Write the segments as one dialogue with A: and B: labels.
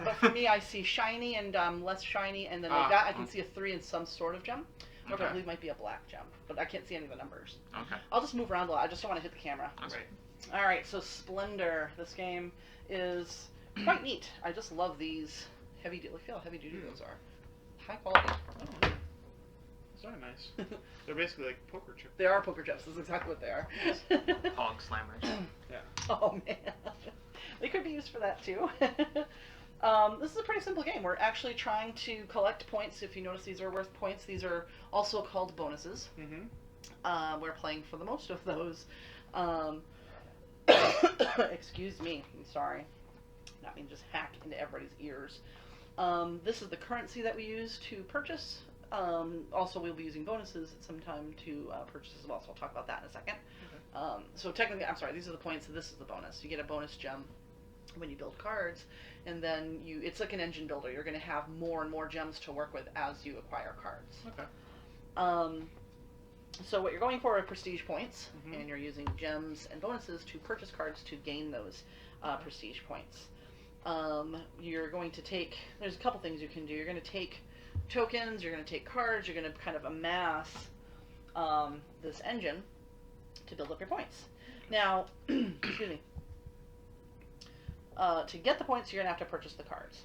A: but for me, I see shiny and less shiny, and then like that, I can see a 3 in some sort of gem. Which I believe might be a black gem, but I can't see any of the numbers.
B: Okay.
A: I'll just move around a lot. I just don't want to hit the camera.
B: Okay.
A: All right, so Splendor. This game is quite neat. I just love these heavy. Look how heavy duty those are. High quality.
C: Oh. It's very nice. They're basically like poker chips.
A: They are poker chips. That's exactly what they are.
B: Hog slammers.
C: Yeah.
A: Oh man, they could be used for that too. This is a pretty simple game. We're actually trying to collect points. If you notice, these are worth points. These are also called bonuses.
C: Mm-hmm.
A: We're playing for the most of those. Excuse me. I'm sorry. Not mean just hack into everybody's ears. This is the currency that we use to purchase. Also, we'll be using bonuses at some time to purchase as well, so I'll talk about that in a second. Okay. So technically, I'm sorry, these are the points, so this is the bonus. You get a bonus gem when you build cards, and then it's like an engine builder. You're going to have more and more gems to work with as you acquire cards.
C: Okay.
A: So what you're going for are prestige points, and you're using gems and bonuses to purchase cards to gain those prestige points. You're going to take, there's a couple things you can do. You're going to take tokens, you're going to take cards, you're going to kind of amass this engine to build up your points. Now, excuse me, to get the points, you're going to have to purchase the cards.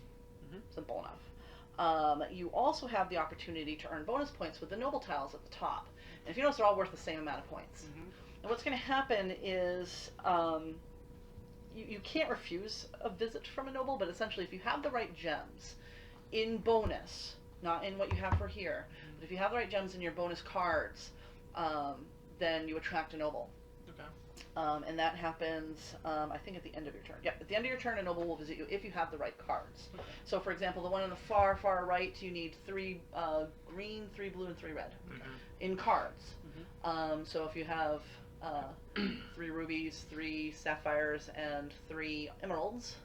A: Simple enough. You also have the opportunity to earn bonus points with the noble tiles at the top. And if you notice, they're all worth the same amount of points. And what's going to happen is you can't refuse a visit from a noble, but essentially if you have the right gems in bonus, not in what you have for here, but if you have the right gems in your bonus cards, then you attract a noble.
C: Okay.
A: And that happens, I think, at the end of your turn. Yep, at the end of your turn, a noble will visit you if you have the right cards. Okay. So, for example, the one on the far, far right, you need 3 green, 3 blue, and 3 red in cards. So if you have 3 rubies, 3 sapphires, and 3 emeralds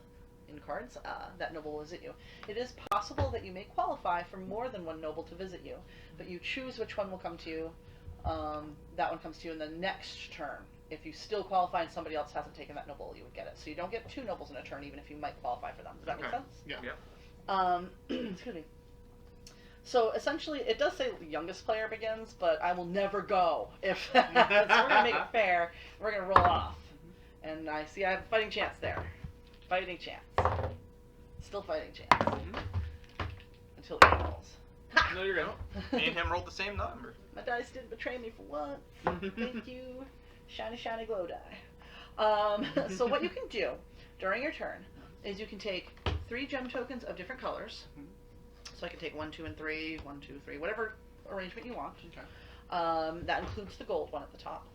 A: in cards, that noble will visit you. It is possible that you may qualify for more than one noble to visit you, but you choose which one will come to you. That one comes to you in the next turn. If you still qualify and somebody else hasn't taken that noble, you would get it. So you don't get 2 nobles in a turn, even if you might qualify for them. Does that make sense?
C: Yeah.
A: Excuse me. So essentially, it does say the youngest player begins, but I will never go if that happens. We're going to make it fair. We're going to roll off. And I see I have a fighting chance there. Fighting chance. Still fighting chance. Until he rolls. Ha!
B: No, you're good. Me and him rolled the same number.
A: My dice didn't betray me for once. Thank you. Shiny, shiny glow die. So what you can do during your turn is you can take 3 gem tokens of different colors. So I can take 1, 2, and 3, 1, 2, 3, whatever arrangement you want.
C: Okay.
A: That includes the gold one at the top.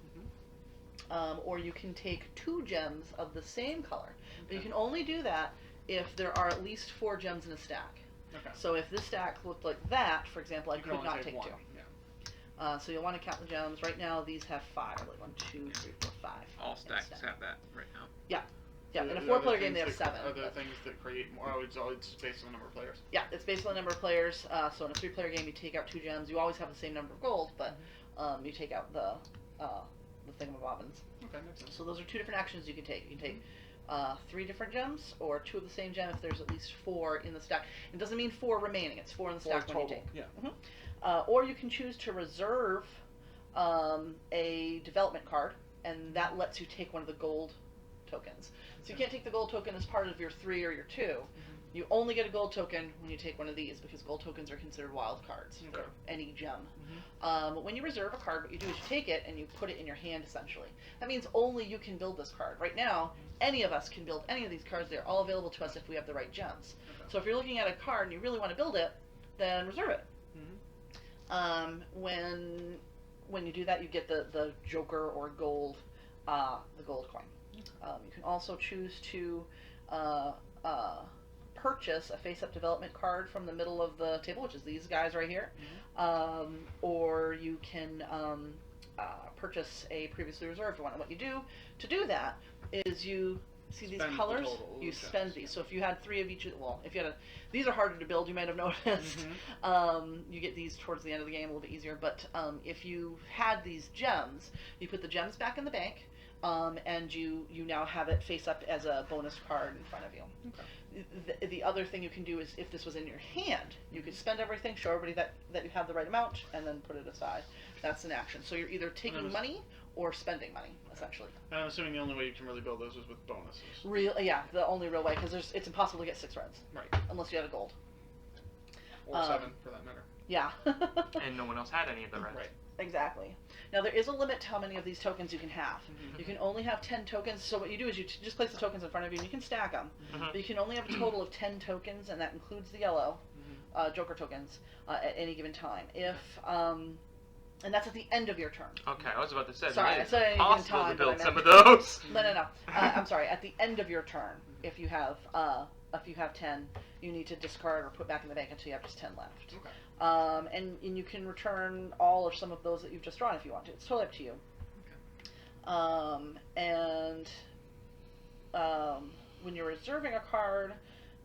A: Or you can take 2 gems of the same color. But you can only do that if there are at least 4 gems in a stack.
C: Okay.
A: So if this stack looked like that, for example, I
C: You
A: could not take 2.
C: Yeah.
A: So you'll want to count the gems. Right now, these have 5. Like 1, 2, 3, 4, 5.
B: All stacks have that right now.
A: Yeah. Yeah, in a
C: Are
A: 4-player
C: there
A: game, they have
C: things
A: 7.
C: Are there things that create more? Oh, it's based on the number of players.
A: Yeah, it's based on the number of players. So in a 3-player game, you take out 2 gems. You always have the same number of gold, but you take out the thingamabobbins.
C: Okay, makes sense.
A: So those are 2 different actions you can take. You can take 3 different gems, or 2 of the same gem if there's at least 4 in the stack. It doesn't mean 4 remaining. It's 4 in the stack when you take.
C: Yeah.
A: Or you can choose to reserve a development card, and that lets you take one of the gold tokens. So you can't take the gold token as part of your 3 or your 2. You only get a gold token when you take one of these, because gold tokens are considered wild cards for any gem. But when you reserve a card, what you do is you take it and you put it in your hand, essentially. That means only you can build this card. Right now, any of us can build any of these cards. They're all available to us if we have the right gems. So if you're looking at a card and you really want to build it, then reserve it. When you do that, you get the joker or gold, the gold coin. You can also choose to purchase a face-up development card from the middle of the table, which is these guys right here, or you can purchase a previously reserved one. And what you do to do that is you see these colors, you spend these. So if you had 3 of each, if you had these are harder to build, you might have noticed. You get these towards the end of the game, a little bit easier. But if you had these gems, you put the gems back in the bank, and you now have it face up as a bonus card in front of you. the other thing you can do is, if this was in your hand, you could spend everything, show everybody that you have the right amount, and then put it aside. That's an action. So you're either taking money or spending money, essentially.
C: And I'm assuming the only way you can really build those is with bonuses.
A: Yeah, the only real way, because it's impossible to get 6 reds.
C: Right.
A: Unless you had a gold.
C: Or 7, for that matter.
A: Yeah.
B: And no one else had any of the reds.
C: Right.
A: Exactly. Now there is a limit to how many of these tokens you can have. You can only have 10 tokens, so what you do is you just place the tokens in front of you and you can stack them. But you can only have a total of 10 tokens, and that includes the yellow joker tokens at any given time. If and that's at the end of your turn.
B: Okay, I was about to say.
A: Sorry, I said any given
B: possible
A: time,
B: to
A: but I
B: build some of
A: meant-
B: those.
A: No. I'm sorry. At the end of your turn, if you have 10, you need to discard or put back in the bank until you have just 10 left.
C: Okay.
A: And you can return all or some of those that you've just drawn if you want to. It's totally up to you.
C: Okay.
A: When you're reserving a card,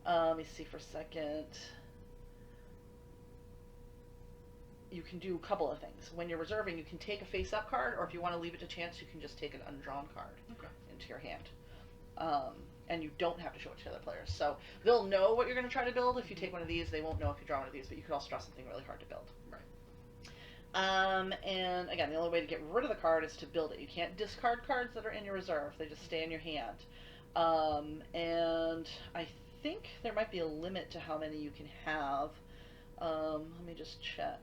A: let me see for a second. You can do a couple of things. When you're reserving, you can take a face-up card, or if you want to leave it to chance, you can just take an undrawn card into your hand. And you don't have to show it to the other players. So they'll know what you're going to try to build. If you take one of these, they won't know if you draw one of these, but you could also draw something really hard to build.
C: Right.
A: And again, the only way to get rid of the card is to build it. You can't discard cards that are in your reserve. They just stay in your hand. And I think there might be a limit to how many you can have. Let me just check.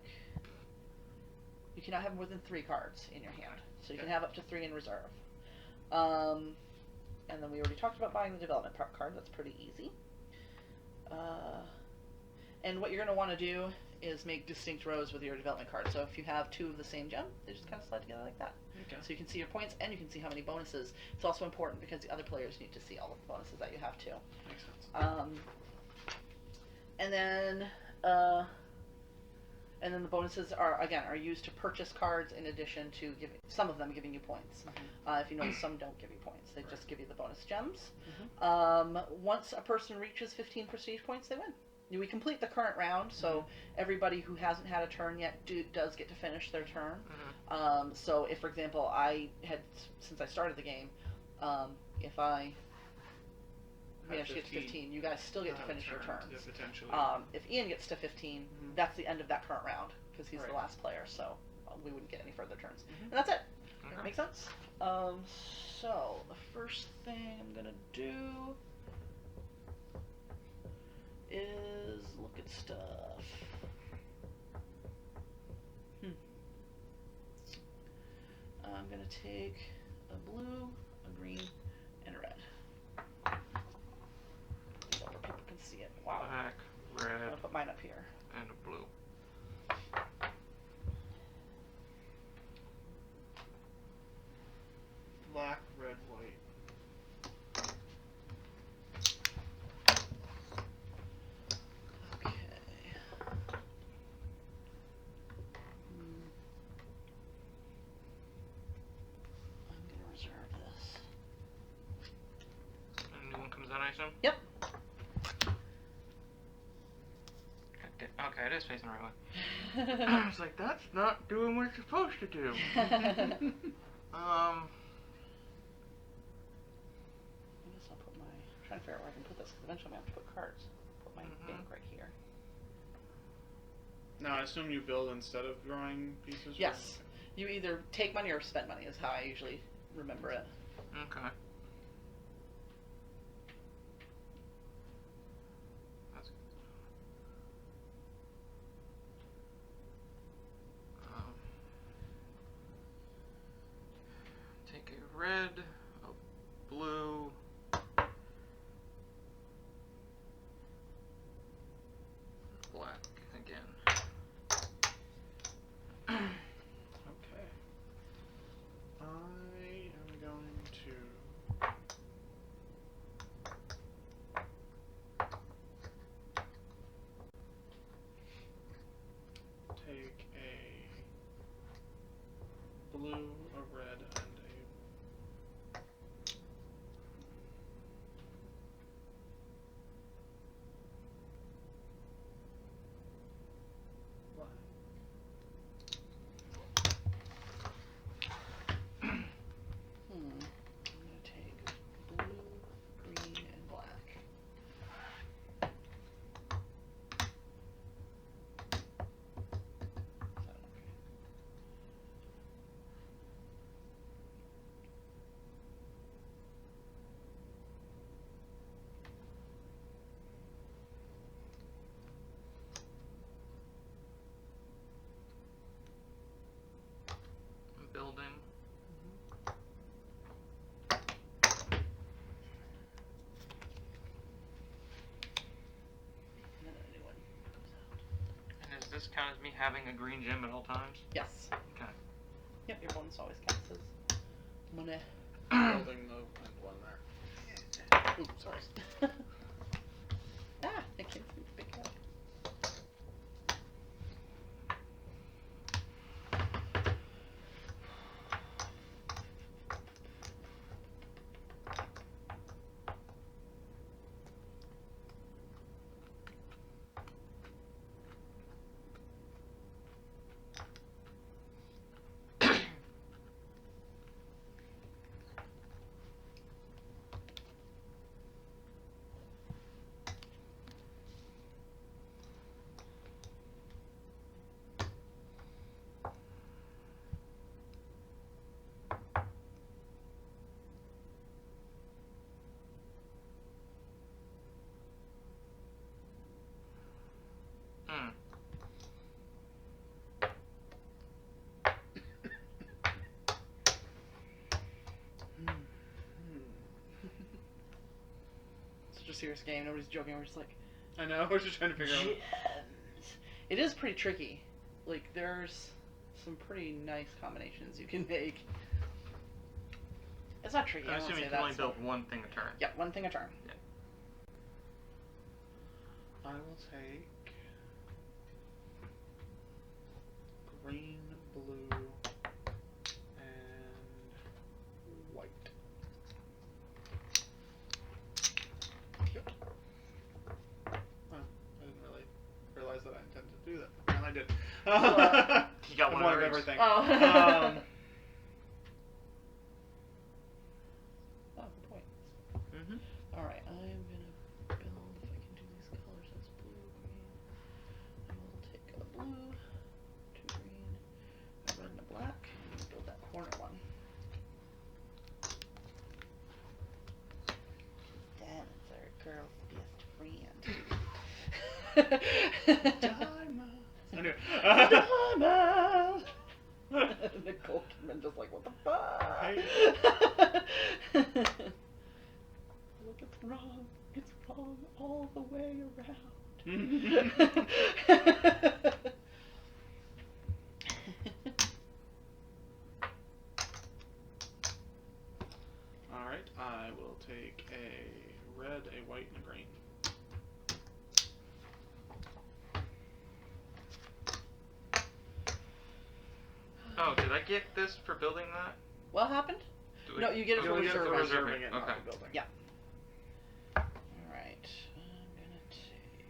A: You cannot have more than 3 cards in your hand. So you can have up to 3 in reserve. And then we already talked about buying the development card. That's pretty easy. And what you're going to want to do is make distinct rows with your development card. So if you have 2 of the same gem, they just kind of slide together like that.
C: Okay.
A: So you can see your points and you can see how many bonuses. It's also important because the other players need to see all of the bonuses that you have too.
C: Makes sense.
A: And then the bonuses are used to purchase cards in addition to some of them giving you points. If you notice, some don't give you points. They just give you the bonus gems. Once a person reaches 15 prestige points, they win. We complete the current round, so everybody who hasn't had a turn yet does get to finish their turn. So if, for example, since I started the game, if I manage to get to 15, you guys still get to finish your turns.
C: Yeah, potentially.
A: If Ian gets to 15, that's the end of that current round, because he's the last player, so we wouldn't get any further turns. And that's it.
B: Okay.
A: Make sense? So, the first thing I'm going to do is look at stuff. I'm going to take a blue, a green, and a red. So where people can see it. Wow.
B: Black,
A: I'm
B: red,
A: going to put mine up here.
B: and a blue.
C: Black, red, white.
A: Okay. I'm going to reserve this.
B: A new one comes out, I assume?
A: Yep.
B: Okay, it is facing the right way. I was like, that's not doing what it's supposed to do.
A: I guess I'll put my... I'm trying to figure out where I can put this, because eventually I'm going to have to put cards. Put my bank right here.
C: Now, I assume you build instead of drawing pieces?
A: Yes. You either take money or spend money is how I usually remember it.
B: Okay. That's good. Take a red, a blue, black again.
C: Okay. I am going to... take a blue, a red, and a black.
A: I'm going to take blue, green, and black.
B: bonus count as me having a green gem at all times?
A: Yes.
B: Okay.
A: Yep, your bonus always counts as money.
C: Building the one there. Oops, sorry.
A: Ah, I can't see the big guy.
B: Hmm.
A: Such a serious game. Nobody's joking. We're just like,
C: I know. I was just trying to figure out.
A: gems. It is pretty tricky. Like, there's some pretty nice combinations you can make. It's not tricky.
B: I
A: I won't
B: assume
A: say
B: you can only
A: that.
B: build one thing a turn.
A: Yeah, one thing a turn.
B: Yeah.
C: I will take green, blue, and white. Yep. Oh, I didn't really realize that I intended to do that. And I did.
B: You got one of those.
C: everything.
A: Oh. Oh, good point.
B: Mm-hmm.
A: Alright, I am gonna build, if I can do these colors as blue, green. I will take a blue, 2 green, a red and a black, and build that corner one. Diamonds are a girl's best friend.
C: Diamonds. I knew.
A: Diamonds! Nicole Kidman just like, what the fuck?
C: Right.
A: Look, it's wrong. It's wrong all the way around.
C: Alright, I will take a red, a white, and a green.
B: Oh, did I get this for building that?
A: What happened?
B: Do
A: No, you get it
C: You'll
A: for
C: get it for
A: reserving.
C: reserving it, not
B: Okay.
C: for building.
A: Yeah. Alright, I'm gonna take...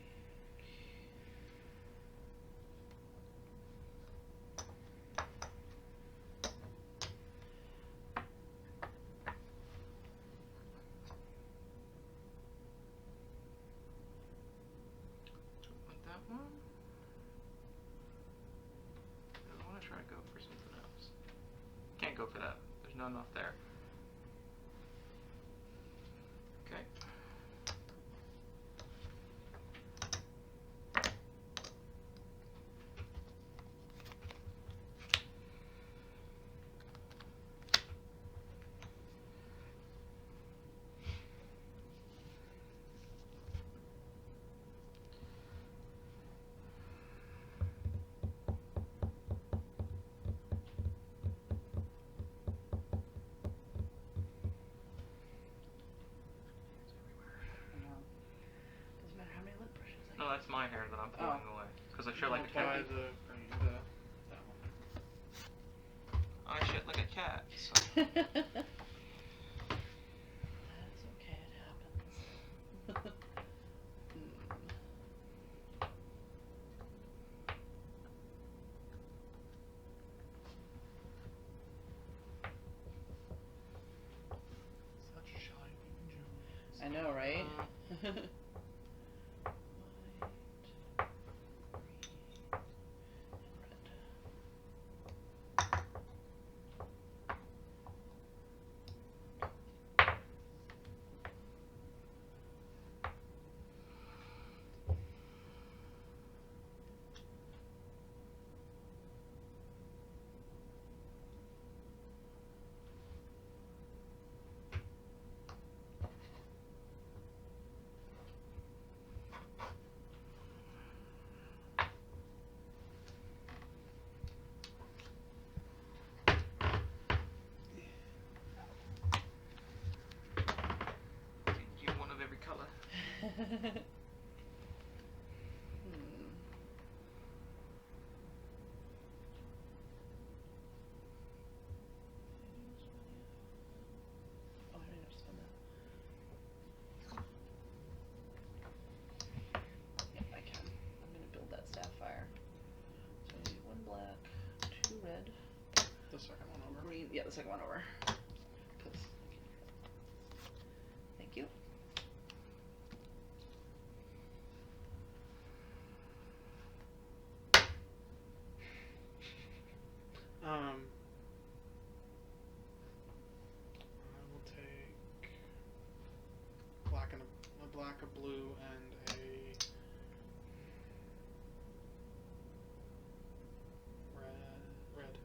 B: Like that one? I want to try to go for something else. Can't go for that. There's not enough there. Okay.
A: Doesn't matter how many lip brushes I
B: No, that's my hair that I'm pulling away. Because I shit like a
C: Apply
B: cat.
C: the green to that one.
B: I shit like a cat. So.
A: That's okay, it happens.
C: Such shining jewels.
A: I know, right? White, Oh, I didn't have to spend that. Yep, I can. I'm gonna build that sapphire. So I need 1 black, 2 red.
C: The second one over.
A: Green. Yeah, the second one over. 'Cause thank you.
C: I will take black and a black, a blue, and a red.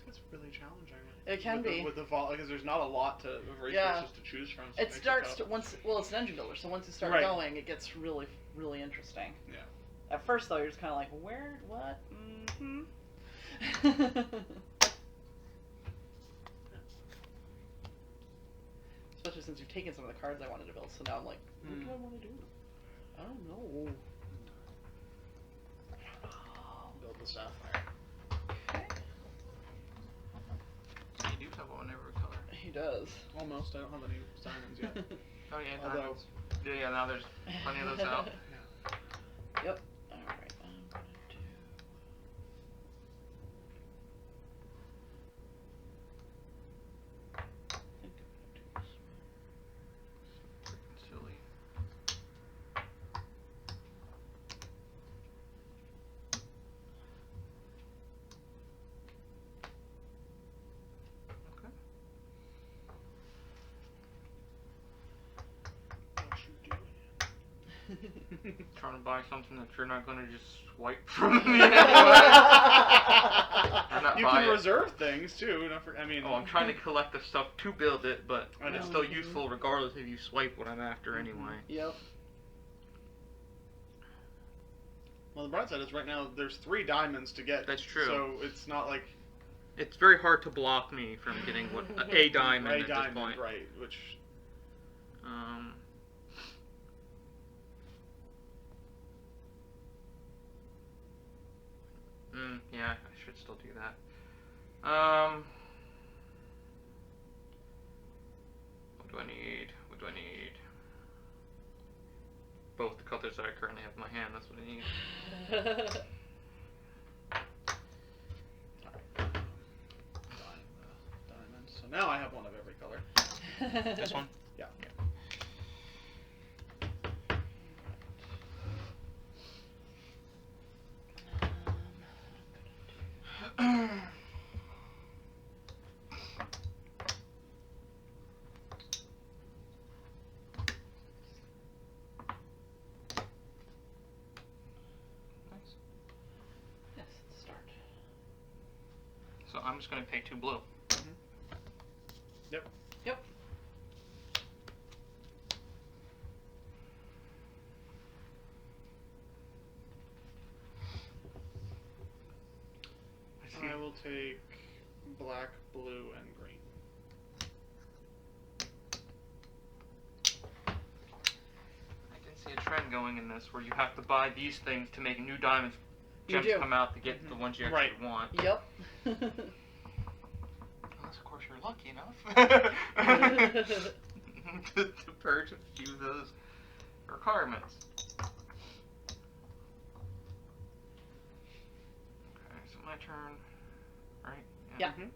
C: It's really challenging.
A: It can be.
C: With the vol, because there's not a lot of resources
A: Yeah.
C: to choose from. So
A: It starts to once. Well, it's an engine builder, so once you start
C: Right.
A: going, it gets really, really interesting.
C: Yeah.
A: At first, though, you're just kind of like, where, what, mm-hmm. Especially since you've taken some of the cards I wanted to build, so now I'm like, what do I want to do? I don't know.
C: Build the sapphire.
A: Okay.
B: You do have one every color.
A: He does.
C: Almost. I don't have any diamonds yet.
B: Oh yeah,
C: Although-
B: diamonds. Yeah, now there's plenty of those out.
A: Yep. Alright, I'm gonna do... I think I'm gonna do this one.
B: Freaking silly. Okay.
C: What you doing?
B: Trying to buy something that you're not going to just swipe from me anyway. not
C: You
B: buy
C: can
B: it.
C: reserve things too. I mean,
B: Oh, I'm trying to collect the stuff to build it, but
C: I know.
B: it's still useful regardless if you swipe what I'm after anyway.
A: Yep.
C: well, the bright side is right now there's 3 diamonds to get.
B: That's true.
C: So it's not like
B: It's very hard to block me from getting what a diamond
C: a
B: at
C: diamond,
B: this point.
C: right? Which
B: yeah, I should still do that. What do I need? What do I need? Both the colors that I currently have in my hand, that's what I need.
C: diamonds. So now I have one of every color.
B: This one?
C: Yeah.
B: Nice.
A: Yes, let's start.
B: So I'm just going to pay 2 blue.
C: Yep.
A: Yep.
C: I will take black, blue, and green.
B: I can see a trend going in this where you have to buy these things to make new diamonds
A: You
B: gems
A: do.
B: come out to get the ones you actually
C: Right.
B: want.
A: Yep.
B: Unless, of course, you're lucky enough to purge a few of those requirements. Okay, so my turn, right?
A: Yeah.
B: Okay.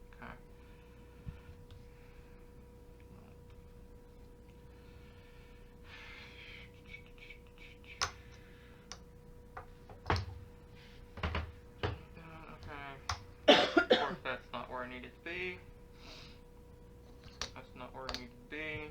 B: Of course, that's not where I need it to be. That's not where I need to be.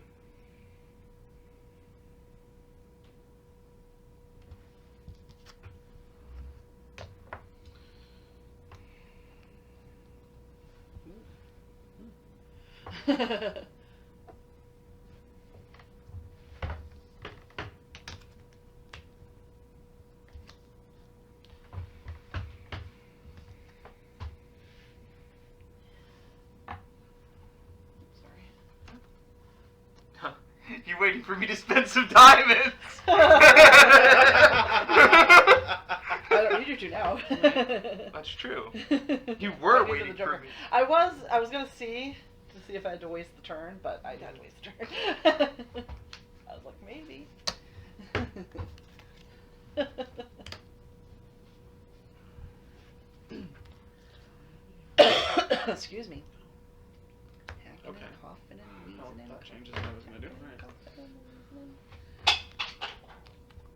B: You're waiting for me to spend some diamonds.
A: I don't need you to now.
B: That's true. You were
A: I
B: waiting for me.
A: I was gonna see if I had to waste the turn, but I had to waste the turn. I was like, maybe. Excuse me. Hacking
C: Okay.
A: and coughing and wheezing
C: Well,
A: and
C: that changes what I was gonna do. Alright.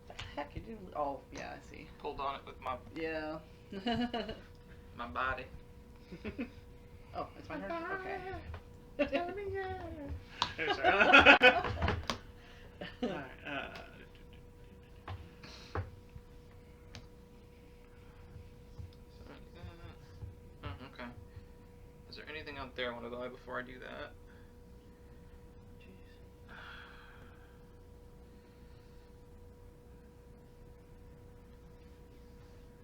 A: The heck you didn't? Oh yeah, I see.
B: Pulled on it with my
A: Yeah.
B: body.
A: Oh, it's my turn. Okay.
C: Hey, sorry. Alright.
B: Oh, okay. Is there anything out there I want to buy before I do that?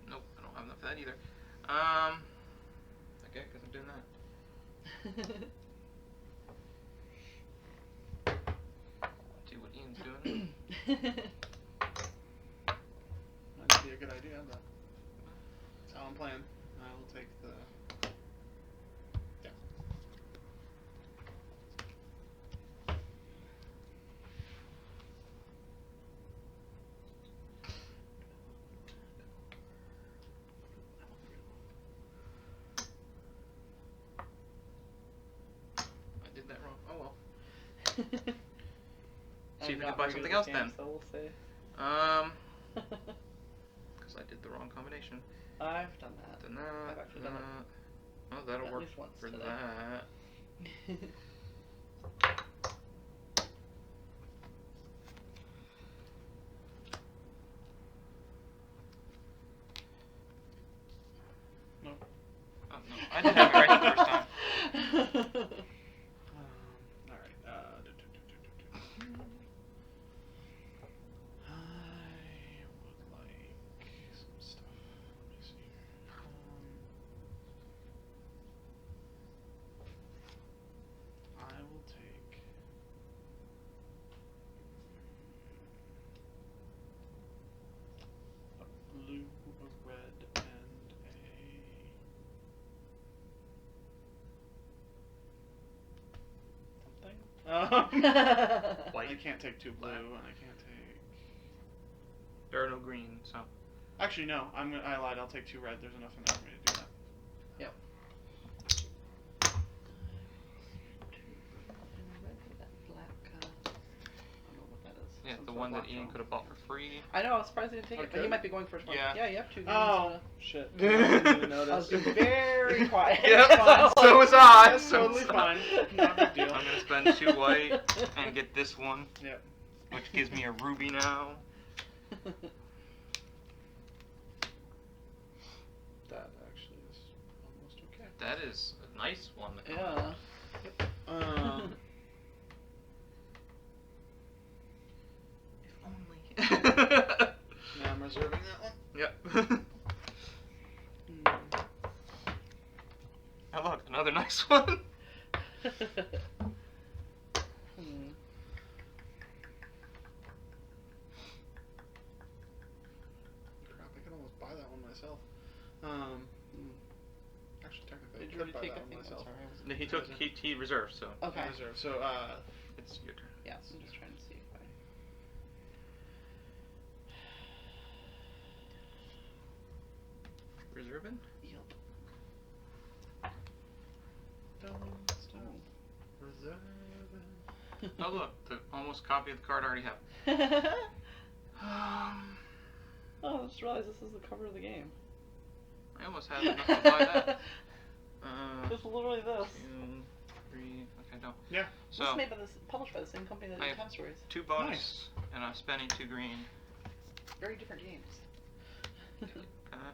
B: Nope, I don't have enough of that either. Okay, because I'm doing that. See what Ian's doing.
C: That'd be a good idea, but that's how I'm playing. I will take the. Yeah.
B: I did that wrong. Oh well.
A: See
B: See if we can buy something else then.
A: So we'll see.
B: Because I did the wrong combination.
A: I've done that.
B: Done that.
A: I've actually done it.
B: Oh, that'll
A: At
B: work
A: least once
B: for
A: today.
B: that.
C: No.
B: Oh, no. I did have it right the first time.
C: Alright. I would like some stuff. Let me see here. I will take. A blue, a red, and a something.
B: White.
C: I can't take two blue, and I can't take.
B: There are no green, so.
C: Actually, no. I lied. I'll take two red. There's enough in there for me to do that.
A: Yep.
B: Yeah,
A: Some
B: the
A: sort
B: one
A: of
B: that
A: rock
B: Ian
A: stone.
B: could have bought for free.
A: I know, I was surprised he didn't take it, but he
C: Okay.
A: might be going for it.
B: Yeah.
A: Yeah, you have two greens.
C: Oh, shit. I
A: I
C: didn't even
A: was
C: notice.
A: being very quiet.
B: Yep,
A: Fine.
B: so was I.
C: That's
B: So
C: totally
B: was I.
C: fine. Not a big deal.
B: I'm gonna spend 2 white and get this one,
C: Yep.
B: which gives me a ruby now.
C: That actually is almost okay.
B: That is a nice one.
A: Yeah.
B: If only.
C: Now I'm reserving that one.
B: Yep. Oh look, another nice one.
C: Crap, I could almost buy that one myself. Actually, technically,
A: Did
C: I
A: you
C: could
A: already
C: buy
A: take
C: that
A: a
C: one
A: thing?
C: myself.
A: Sorry, I was-
B: No, he reserved, so
A: Okay.
C: Reserve. So,
B: it's your turn.
A: Yes, I'm just trying to see if I.
B: Reserving?
A: Yep.
C: Stone. Reserving.
B: Oh look, the almost copy of the card I already have.
A: Oh, I just realized this is the cover of the game.
B: I almost had enough to buy that.
A: It's literally this.
B: 2, 3. Okay, no.
C: Yeah.
A: This
B: So
A: is made by this, published by the same company that
B: I
A: did
B: have
A: Time Stories.
B: 2 bonus, and I'm spending 2 green.
A: Very different games.
B: That.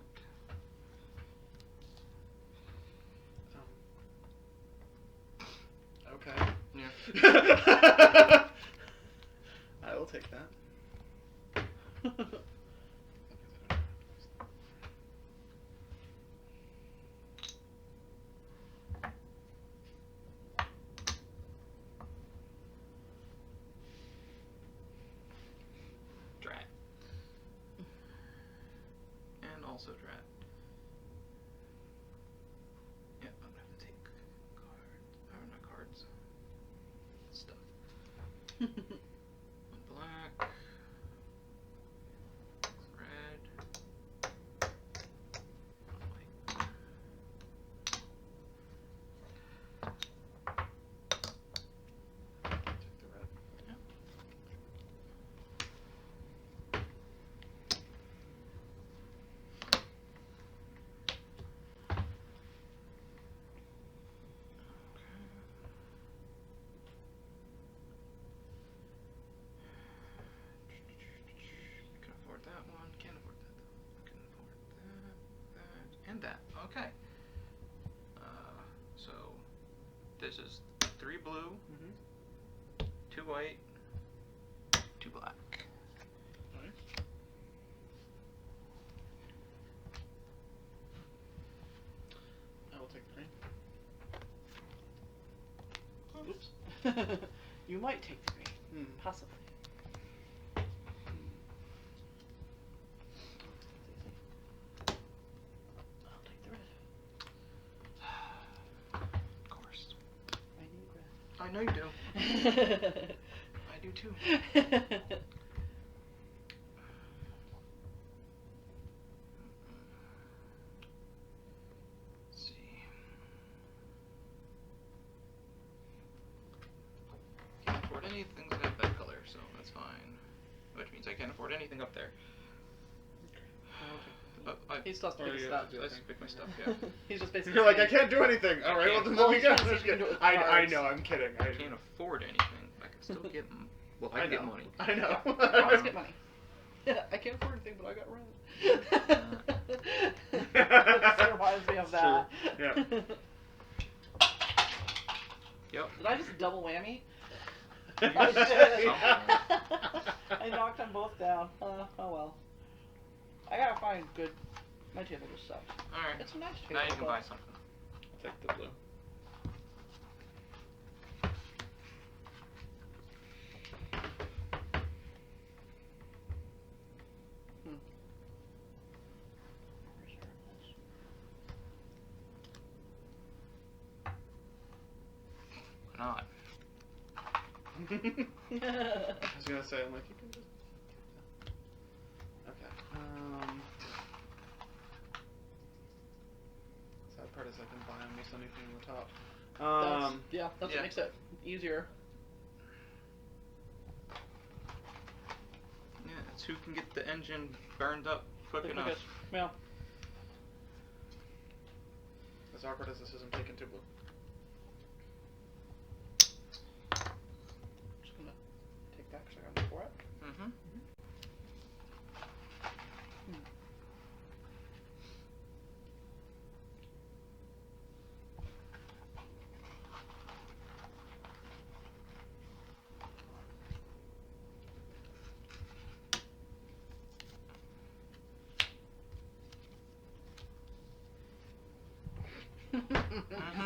C: Okay. I will take that.
B: Drat. And also drat. Yeah, I'm gonna have to take cards. Or not cards. Stuff. One black. Red. White.
C: Take the red.
B: Yeah. Can afford that one. Can't afford that though. Can afford that, and that. Okay. So this is 3 blue,
C: Mm-hmm.
B: 2 white, 2 black.
C: Alright. I will take the green.
A: Oops. You might take the green. Possibly. I'll take the red.
B: Of course.
A: I need red.
B: I know you do. I do too. Let's see. Can't afford anything that have that color, so that's fine. Which means I can't afford anything up there.
A: He still has to
C: Or
A: pick his
C: you
A: stuff.
C: have to do
B: I
C: a
B: just
C: thing.
B: pick my stuff, yeah.
A: He's just basically
C: You're like, I
A: saying-
C: can't do anything. All right, well then
A: Well,
C: let me
A: he's
C: go.
A: trying to see if you can do it with
C: I
A: cards.
C: know. I'm kidding.
B: I can't afford anything. I can still get. Well, I can get
C: know.
B: money.
C: I know.
A: Yeah. Let's get money. I can't afford anything, but I got red. This reminds me of that.
C: True.
B: Yep.
A: Did I just double whammy?
C: I
A: did. I knocked them both down. Oh well. I gotta find good. My table just sucks.
B: Alright.
A: It's a nice table.
B: Now you can
A: but-
B: buy something.
C: I'll take the blue.
B: Why not?
C: I was gonna say, I'm like, you can just. Okay. Sad part is I can buy almost anything on the top.
A: That's
B: Yeah.
A: what makes it easier.
B: Yeah, it's who can get the engine burned up quick enough.
A: Yeah.
C: As awkward as this is, I'm taking 2 blue.
A: Just gonna take that because I got more for it.
B: Mm-hmm.
C: You're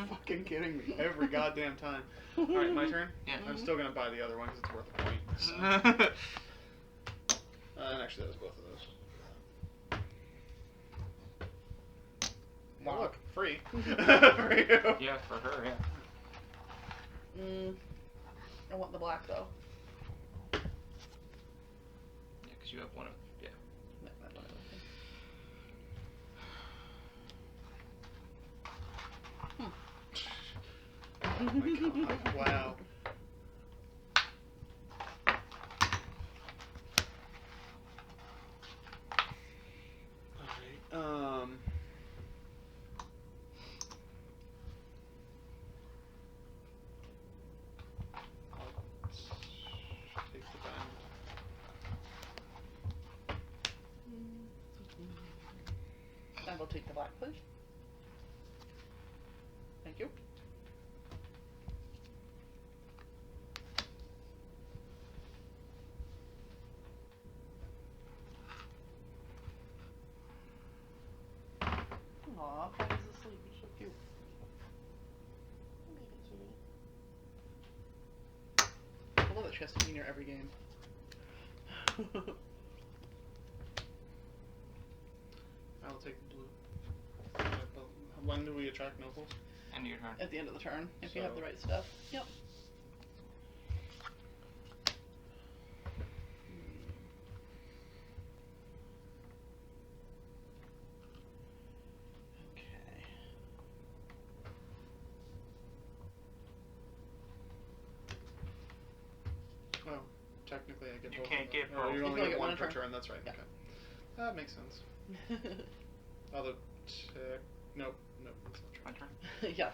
C: fucking kidding me every goddamn time. Alright, my turn?
B: Yeah.
C: I'm still gonna buy the other one because it's worth a point. So. And actually, that was both of those.
A: Wow.
C: Look, free. For you.
B: Yeah, for her, yeah.
A: I want the black though.
B: Yeah, because you have one of. Yeah.
C: Oh my god, wow. Alright, I'll take the diamond.
A: I will take the black, please. Thank you. Aw, Patty's asleep. He's so cute.
D: Baby kitty.
C: I love that she has to be near every game. I will take the blue. When do we attract nobles?
B: End of your turn.
A: At the end of the turn, if you have the
C: So-
A: right stuff. Yep. Okay.
C: Oh, technically I get
B: You
C: both.
B: can't
C: of
B: get
C: them. Oh,
B: both.
C: you
A: You
C: only
A: can
C: get
A: only
C: one
A: get one
C: per
A: turn.
C: turn. That's right.
A: Yeah.
C: Okay. That makes sense. Although, nope, that's not true.
B: My turn.
A: Yeah.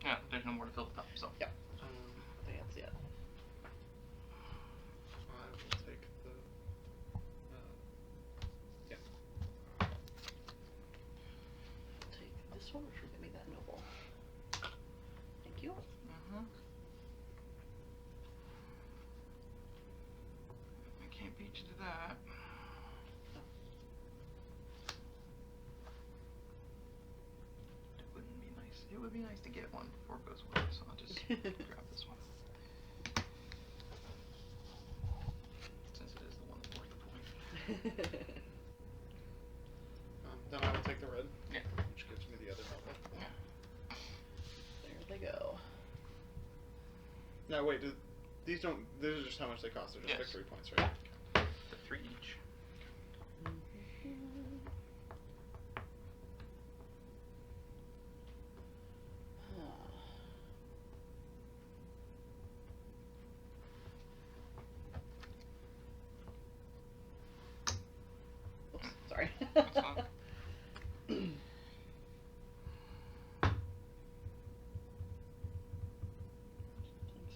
B: Yeah, there's no more to fill the top, so.
A: Yeah. I think that's it.
C: I will take the. Yeah.
A: Take this one, which will give me that noble. Thank you.
B: Mm-hmm. I can't beat you to that. It wouldn't be nice. It would be nice to get one before it goes away, so I'll just grab this one. Since it is the one that's worth the point.
C: Then I will take the red.
B: Yeah.
C: Which gives me the other noble.
A: There they go.
C: Now wait, these don't. These are just how much they cost. They're just
B: Yes.
C: victory points, right?
B: The 3 each.
A: Oops, sorry.
B: That's fine.
A: Playing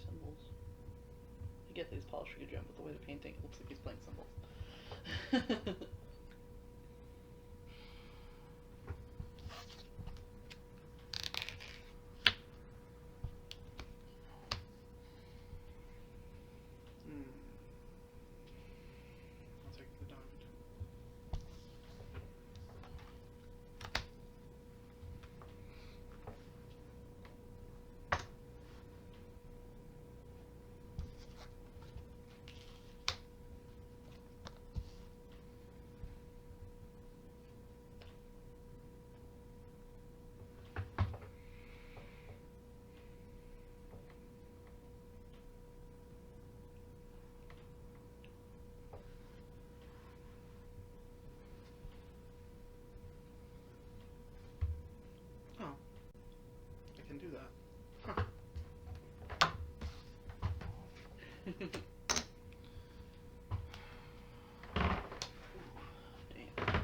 A: symbols. I get these polished for gem, but the way they're painting, it looks like he's playing symbols.
C: I'll take the diamond. Oh. I can do that. Huh.
A: Damn.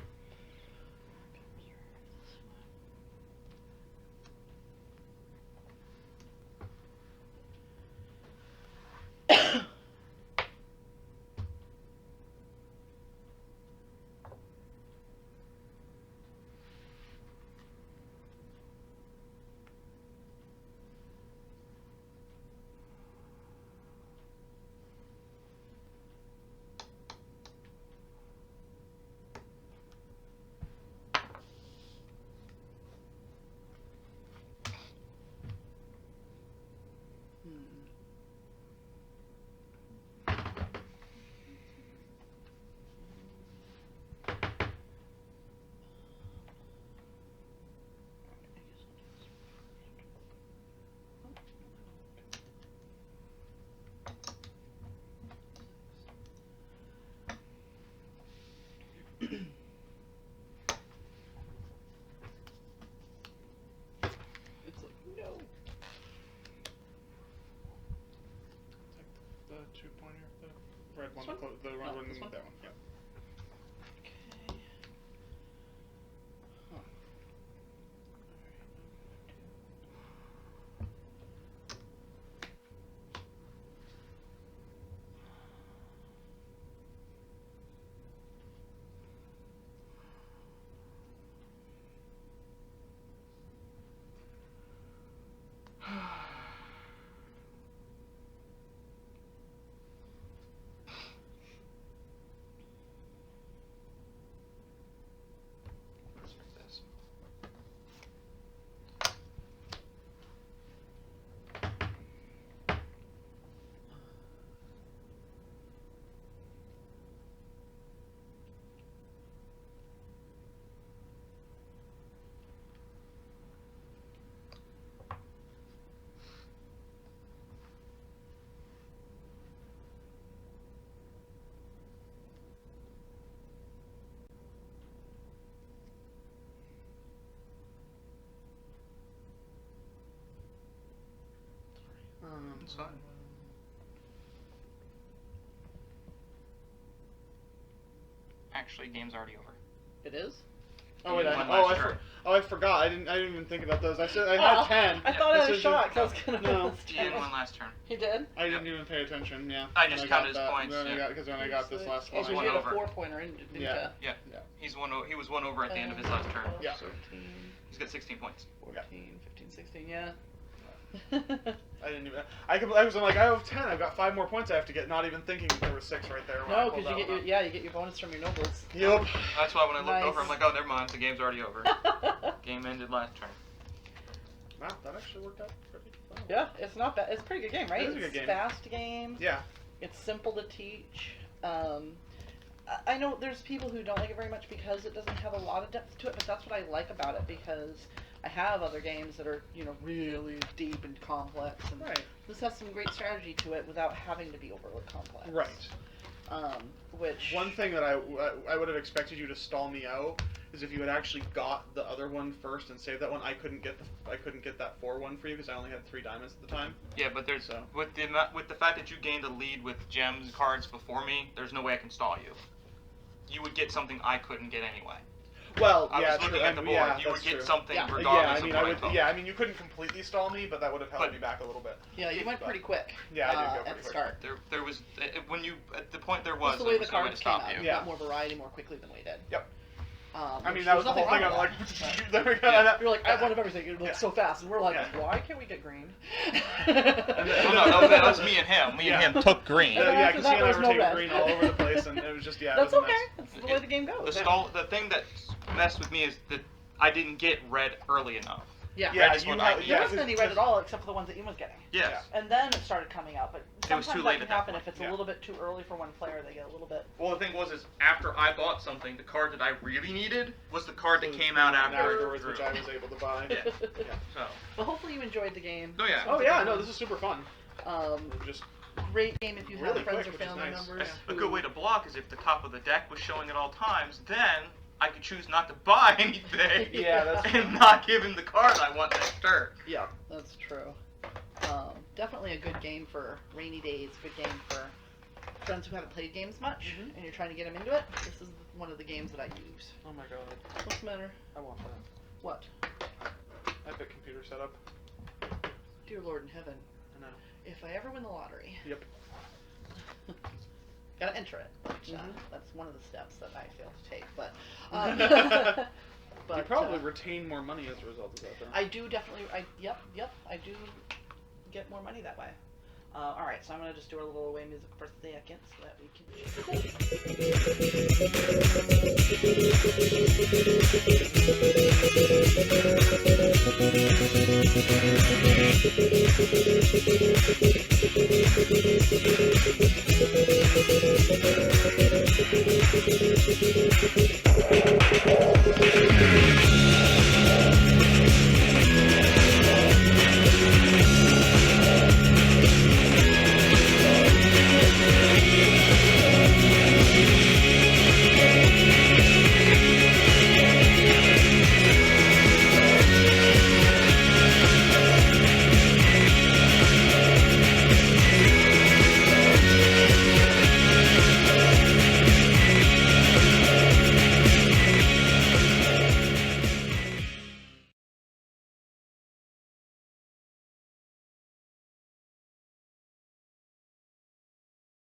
A: It's like, no.
C: Take the 2-pointer, the red one,
A: This one?
C: the
A: No,
C: one,
A: this one?
C: that one. Yeah.
A: Okay.
C: Huh.
B: It's fine. Actually, game's already over.
A: It is?
C: Oh wait,
B: You won last turn.
C: I forgot. I didn't even think about those. I said I had 10.
A: I thought I
C: This
A: was
C: is
A: shocked. I was
C: just-
A: gonna
C: no.
A: miss
B: He did
A: 10.
B: one last turn.
A: He did?
C: I didn't even pay attention. Yeah.
B: I
C: when
B: just
C: got
B: counted his
C: that-
B: points, yeah.
C: Because when I got this last
A: Oh,
C: one,
A: so
B: one
A: you had a
B: over.
A: 4-pointer, didn't you?
C: Yeah.
B: Yeah.
C: Yeah.
B: He was one over at the end of his last turn.
C: Yeah.
A: 13,
B: He's got 16 points.
A: 14, 15, 16, yeah.
C: I didn't even. I was like, I have 10. I've got 5 more points I have to get. Not even thinking there was 6 right there. When I
A: No,
C: pulled
A: because you
C: that
A: get
C: one
A: your,
C: up.
A: you get your bonus from your nobles.
C: Yep.
B: That's why when I looked
A: Nice.
B: over, I'm like, oh, never mind. The game's already over. Game ended last turn.
C: Wow, that actually worked out pretty well.
A: Yeah, it's not bad. It's a pretty good game, right?
C: It is a good
A: It's
C: game.
A: fast game.
C: Yeah.
A: It's simple to teach. I know there's people who don't like it very much because it doesn't have a lot of depth to it, but that's what I like about it because I have other games that are, really deep and complex, and
C: Right.
A: this has some great strategy to it without having to be overly complex.
C: Right.
A: Which
C: One thing that I would have expected you to stall me out is if you had actually got the other one first and saved that one. I couldn't get that 4-1 for you because I only had 3 diamonds at the time.
B: Yeah, but there's
C: So.
B: with the fact that you gained a lead with gems cards before me, there's no way I can stall you. You would get something I couldn't get anyway.
C: Well,
B: I
C: yeah,
B: was looking
C: true.
B: at the board.
C: Yeah,
B: You would
C: that's
B: get
C: true.
B: something
A: Yeah.
B: regardless
C: Yeah, I mean,
B: of what I took.
C: Yeah, I mean, you couldn't completely stall me, but that would have held
B: But-
C: me back a little bit.
A: yeah, you went pretty quick.
C: Yeah, I did go
A: at
C: pretty
A: the
C: quick.
A: start.
B: There was when you at the point there was
A: Just the
B: there
A: way
B: was
A: the
B: no way to
A: cards came
B: stop
A: out.
B: you.
A: You
C: Yeah.
A: got more variety more quickly than we did.
C: Yep. I
A: Which
C: mean, that was the
A: there's
C: whole thing.
A: nothing
C: I'm
A: wrong
C: like,
A: with that.
C: there we go.
B: Yeah.
A: You're like, I have one of everything. It looks
C: Yeah.
A: so fast, and we're like,
C: Yeah.
A: why can't we get green?
B: Oh, no, that was me and him. Me and him took green.
A: And then
C: Yeah,
A: after
C: because
A: that,
C: he and I
A: there was
C: were
A: no
C: taking
A: red.
C: green all over the place, and it was just yeah.
A: That's
C: it was a
A: okay.
C: mess.
A: That's the way the game goes.
B: The thing that messed with me is that I didn't get red early enough.
A: Yeah.
C: Yeah,
B: just
C: you
B: went
C: have-
B: out.
A: There
C: yeah,
A: wasn't any red at all except for the ones that Ian was getting.
B: Yes.
A: And then it started coming out, but
B: It was
A: sometimes
B: too
A: that
B: late
A: can
B: at that
A: happen
B: point.
A: if it's
C: Yeah.
A: a little bit too early for one player. They get a little bit.
B: Well, the thing was is after I bought something, the card that I really needed was the card that came out
C: afterwards,
B: after.
C: which I was able to buy.
B: Yeah. So.
A: Well, hopefully you enjoyed the game.
B: Oh, yeah.
C: Oh yeah, no, this is super fun.
A: Just great game if you have
C: Really
A: friends
C: quick,
A: or
C: which is
A: family
C: nice.
A: members.
B: A good way to block is if the top of the deck was showing at all times, then I could choose not to buy anything.
C: Yeah, that's
B: and not give him the card I want next turn.
A: Yeah, that's true. Definitely a good game for rainy days. Good game for friends who haven't played games much
C: Mhm.
A: and you're trying to get them into it. This is one of the games that I use.
C: Oh my god,
A: What's the matter?
C: I want that.
A: What?
C: Epic computer setup.
A: Dear Lord in heaven,
C: I know.
A: if I ever win the lottery,
C: Yep.
A: gotta enter it. But,
C: Mhm.
A: that's one of the steps that I fail to take. But,
C: You probably retain more money as a result of that, though.
A: I do definitely. Yep. I do get more money that way. All right, so I'm gonna just do a little away music for a second so that we can.